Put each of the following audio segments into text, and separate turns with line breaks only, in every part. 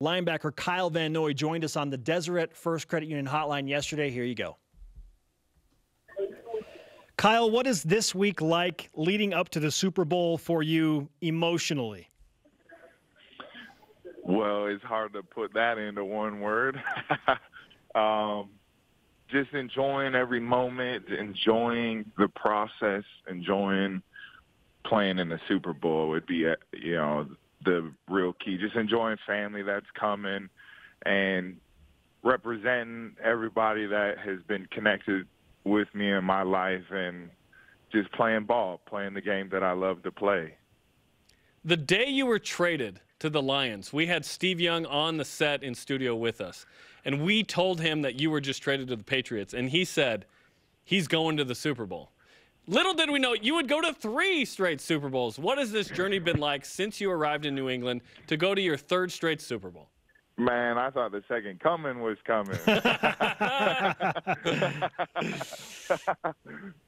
Linebacker Kyle Van Noy joined us on the Deseret First Credit Union hotline yesterday. Here you go. Kyle, what is this week like leading up to the Super Bowl for you emotionally?
Well, it's hard to put that into one word. Just enjoying every moment, enjoying the process, enjoying playing in the Super Bowl would be, the real key. Just enjoying family that's coming and representing everybody that has been connected with me in my life and just playing ball, playing the game that I love to play.
The day you were traded to the Lions, we had Steve Young on the set in studio with us, and we told him that you were just traded to the Patriots, and he said he's going to the Super Bowl. Little did we know you would go to 3 straight Super Bowls. What has this journey been like since you arrived in New England to go to your 3rd straight Super Bowl?
Man, I thought the second coming was coming.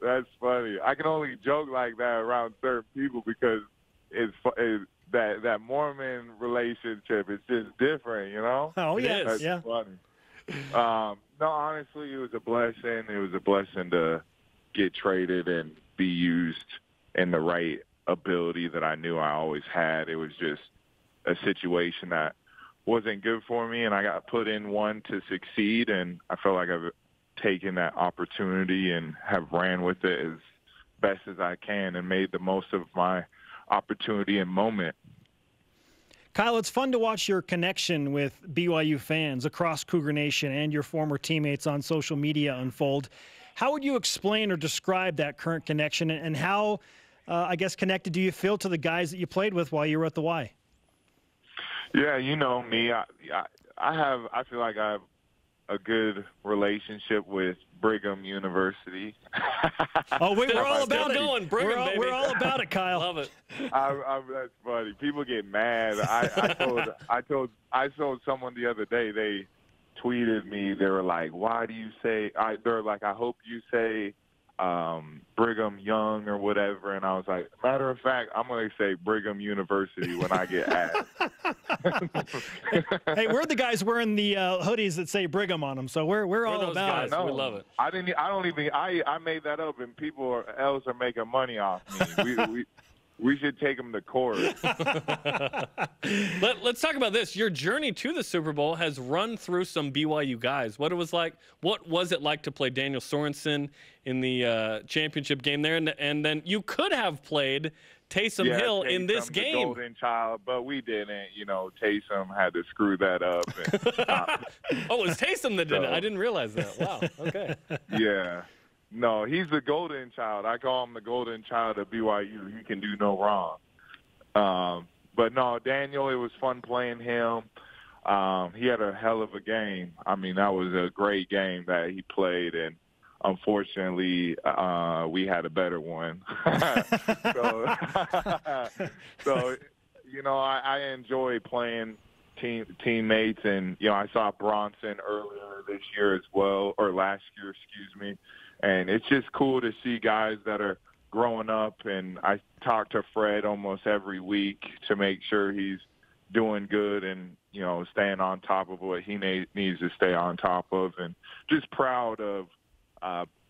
That's funny. I can only joke like that around certain people because that Mormon relationship is just different, you know?
Oh, yeah.
That's funny. No, honestly, it was a blessing. It was a blessing to get traded and be used in the right ability that I knew I always had. It was just a situation that wasn't good for me, and I got put in one to succeed, and I felt like I've taken that opportunity and have ran with it as best as I can and made the most of my opportunity and moment.
Kyle, it's fun to watch your connection with BYU fans across Cougar Nation and your former teammates on social media unfold. How would you explain or describe that current connection, and how, connected do you feel to the guys that you played with while you were at the Y?
Yeah, you know me. I feel like I have a good relationship with Brigham University.
Oh, we're all about it.
Brigham,
we're all about it, Kyle.
Love it.
That's funny. People get mad. I told someone the other day, they tweeted me. They were like, "Why do you say?" They're like, "I hope you say Brigham Young or whatever." And I was like, matter of fact, I'm going to say Brigham University when I get asked.
Hey, we're the guys wearing the hoodies that say Brigham on them, so we're all about it.
We love it.
I made that up, and people else are making money off me. We should take them to court.
Let's talk about this. Your journey to the Super Bowl has run through some BYU guys. What was it like to play Daniel Sorensen in the championship game there? And then you could have played Taysom Hill in this game.
The golden child, but we didn't. You know, Taysom had to screw that up. And
Oh, it was Taysom that did it. I didn't realize that. Wow. Okay.
Yeah. No, he's the golden child. I call him the golden child of BYU. He can do no wrong. But no, Daniel, it was fun playing him. He had a hell of a game. I mean, that was a great game that he played, and unfortunately, we had a better one. So, I enjoy playing teammates, and, I saw Bronson earlier this year as well, or last year, excuse me. And it's just cool to see guys that are growing up, and I talk to Fred almost every week to make sure he's doing good and, staying on top of what he needs to stay on top of. And just proud of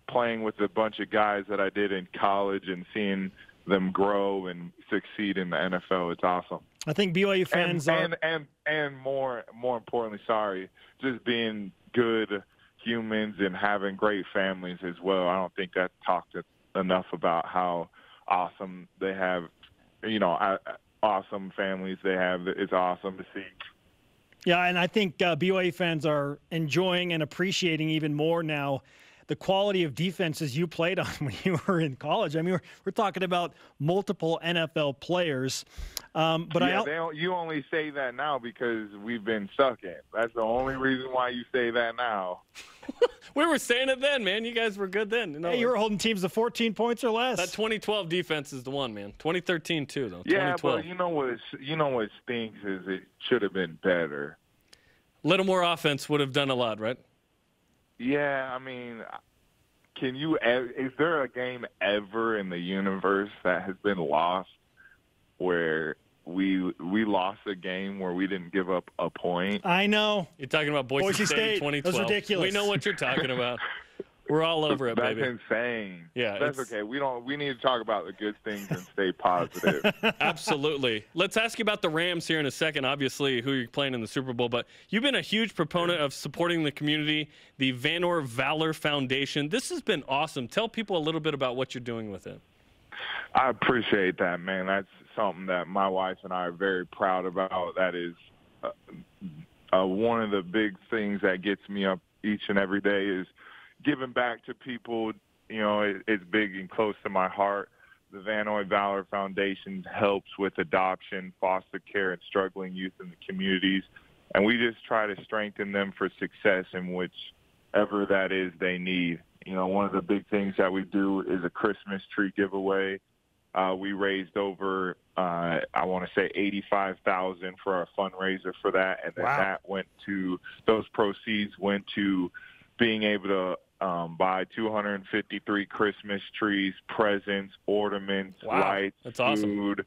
playing with a bunch of guys that I did in college and seeing them grow and succeed in the NFL. It's awesome.
I think BYU fans
and more importantly, just being good humans and having great families as well. I don't think that's talked enough about how awesome they have, awesome families they have. It's awesome to see.
Yeah, and I think BYU fans are enjoying and appreciating even more now the quality of defenses you played on when you were in college. I mean, we're talking about multiple NFL players.
You only say that now because we've been sucking. That's the only reason why you say that now.
We were saying it then, man. You guys were good then.
Hey, you were holding teams to 14 points or less.
That 2012 defense is the one, man. 2013 too, though.
Yeah, but you know what stinks is it should have been better.
A little more offense would have done a lot, right?
Yeah, I mean, is there a game ever in the universe that has been lost where we lost a game where we didn't give up a point.
I know.
You're talking about Boise State 2012.
That was ridiculous.
We know what you're talking about. We're all over it, baby.
That's insane.
Yeah,
that's okay. We need to talk about the good things and stay positive.
Absolutely. Let's ask you about the Rams here in a second, obviously, who you're playing in the Super Bowl. But you've been a huge proponent of supporting the community, the Vanor Valor Foundation. This has been awesome. Tell people a little bit about what you're doing with it.
I appreciate that, man. That's something that my wife and I are very proud about. That is one of the big things that gets me up each and every day is giving back to people. You know, it's big and close to my heart. The Noy Valor Foundation helps with adoption, foster care, and struggling youth in the communities. And we just try to strengthen them for success in whichever that is they need. You know, one of the big things that we do is a Christmas tree giveaway. We raised over, I want to say $85,000 for our fundraiser for that. And then those proceeds went to being able to buy 253 Christmas trees, presents, ornaments, lights,
that's awesome.
food,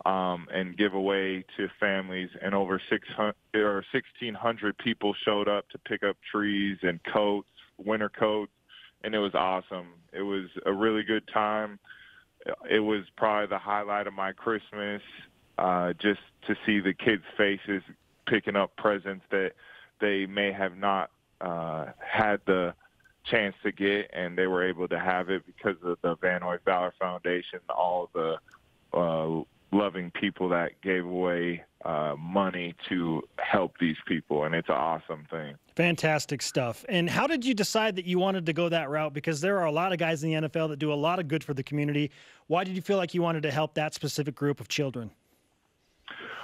and give away to families. And over 1,600 people showed up to pick up trees and coats, winter coats, and it was awesome. It was a really good time. It was probably the highlight of my Christmas, just to see the kids' faces picking up presents that they may have not had the chance to get, and they were able to have it because of the Noy Valor Foundation, all the loving people that gave away money to help these people, and it's an awesome thing.
Fantastic stuff. And how did you decide that you wanted to go that route? Because there are a lot of guys in the NFL that do a lot of good for the community. Why did you feel like you wanted to help that specific group of children?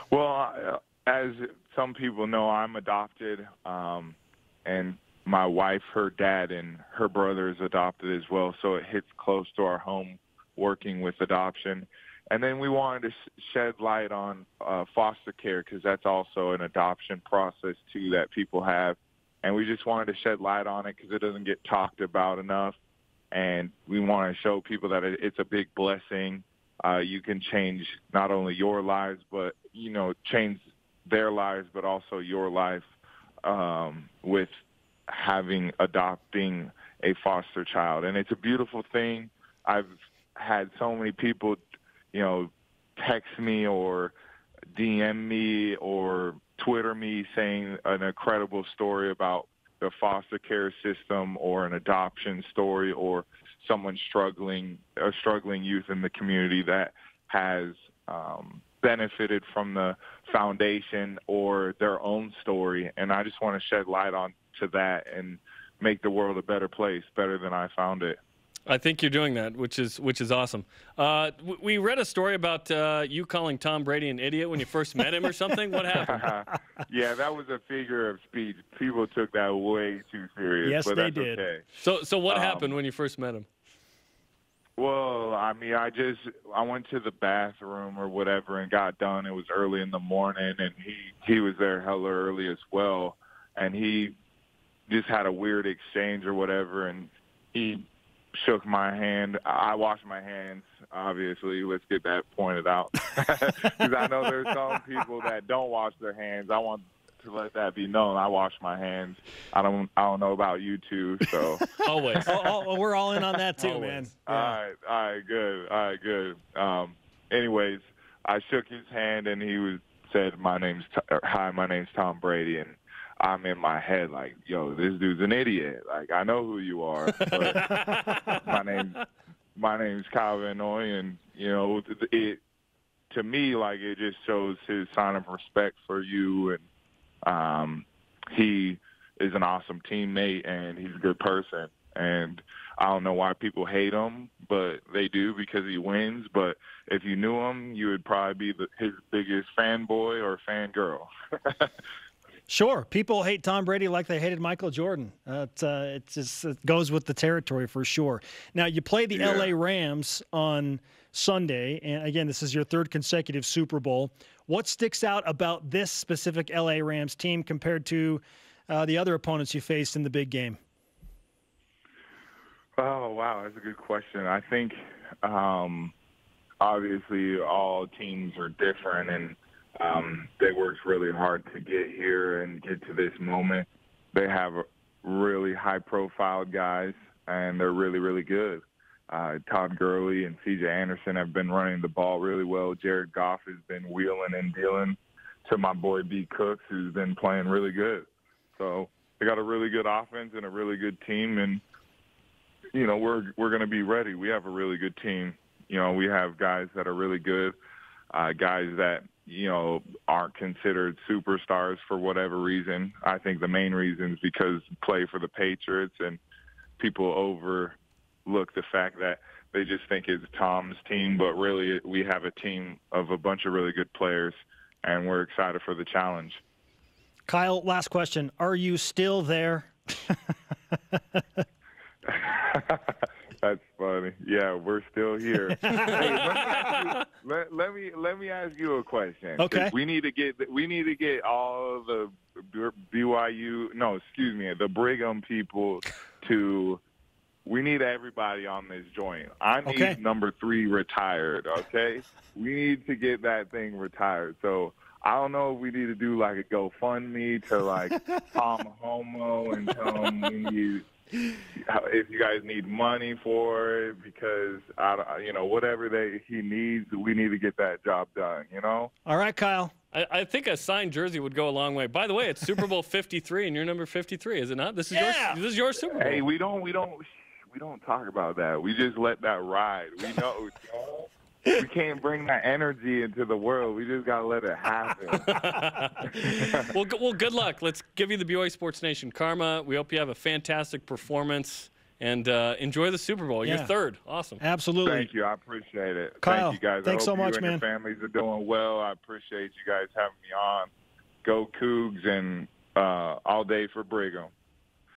Well, as some people know, I'm adopted, and my wife, her dad, and her brother is adopted as well, so it hits close to our home working with adoption. And then we wanted to shed light on foster care, because that's also an adoption process, too, that people have. And we just wanted to shed light on it because it doesn't get talked about enough. And we want to show people that it's a big blessing. You can change not only your lives, but, you know, change their lives, but also your life with adopting a foster child. And it's a beautiful thing. I've had so many people, you know, text me or DM me or Twitter me saying an incredible story about the foster care system or an adoption story or someone struggling youth in the community that has benefited from the foundation or their own story. And I just want to shed light on to that and make the world a better place, better than I found it.
I think you're doing that, which is awesome. We read a story about you calling Tom Brady an idiot when you first met him or something. What happened?
Yeah, that was a figure of speech. People took that way too serious.
Yes,
but
they
that's
did.
Okay.
So what happened when you first met him?
Well, I mean, I went to the bathroom or whatever and got done. It was early in the morning, and he was there hella early as well. And he just had a weird exchange or whatever, and he shook my hand. I washed my hands, obviously. Let's get that pointed out. Because I know there's some people that don't wash their hands. I want to let that be known. I wash my hands. I don't know about you two, so.
Always.
We're all in on that too,
Always.
man.
Yeah. All right, good. Anyways, I shook his hand, and he said, "Hi, my name's Tom Brady," and I'm in my head like, yo, this dude's an idiot. Like, I know who you are, but my name's Kyle Van Noy, and, you know, to me, like, it just shows his sign of respect for you, and he is an awesome teammate, and he's a good person. And I don't know why people hate him, but they do because he wins. But if you knew him, you would probably be his biggest fanboy or fangirl.
Sure. People hate Tom Brady like they hated Michael Jordan. It goes with the territory for sure. Now, you play the L.A. Rams on Sunday, and again, this is your third consecutive Super Bowl. What sticks out about this specific L.A. Rams team compared to the other opponents you faced in the big game?
Oh, wow, that's a good question. I think obviously all teams are different, and they worked really hard to get here and get to this moment. They have really high-profile guys, and they're really, really good. Todd Gurley and C.J. Anderson have been running the ball really well. Jared Goff has been wheeling and dealing to my boy B. Cooks, who's been playing really good. So they got a really good offense and a really good team, and you know, we're going to be ready. We have a really good team. You know, we have guys that are really good, guys that, you know, aren't considered superstars for whatever reason. I think the main reason is because play for the Patriots, and people overlook the fact that they just think it's Tom's team, but really we have a team of a bunch of really good players, and we're excited for the challenge.
Kyle, last question. Are you still there?
That's funny. Yeah, we're still here. Hey, let me ask you a question.
Okay.
We need to get all of the the Brigham people to. We need everybody on this joint. I need number 3 retired. Okay, we need to get that thing retired. So I don't know if we need to do like a GoFundMe to like Tom Homo and tell him we need. If you guys need money for it, because whatever he needs, we need to get that job done. You know.
All right, Kyle.
I think a signed jersey would go a long way. By the way, it's Super Bowl 53, and you're number 53, is it not? This is your Super Bowl.
Hey, we don't talk about that. We just let that ride. We know. We can't bring that energy into the world. We just got to let it happen.
Well, good luck. Let's give you the BYU Sports Nation karma. We hope you have a fantastic performance and enjoy the Super Bowl.
Yeah.
You're third. Awesome.
Absolutely.
Thank you. I appreciate it.
Kyle,
thank you, guys.
thanks
I hope
so much,
you and
man.
your families are doing well. I appreciate you guys having me on. Go Cougs, and all day for Brigham.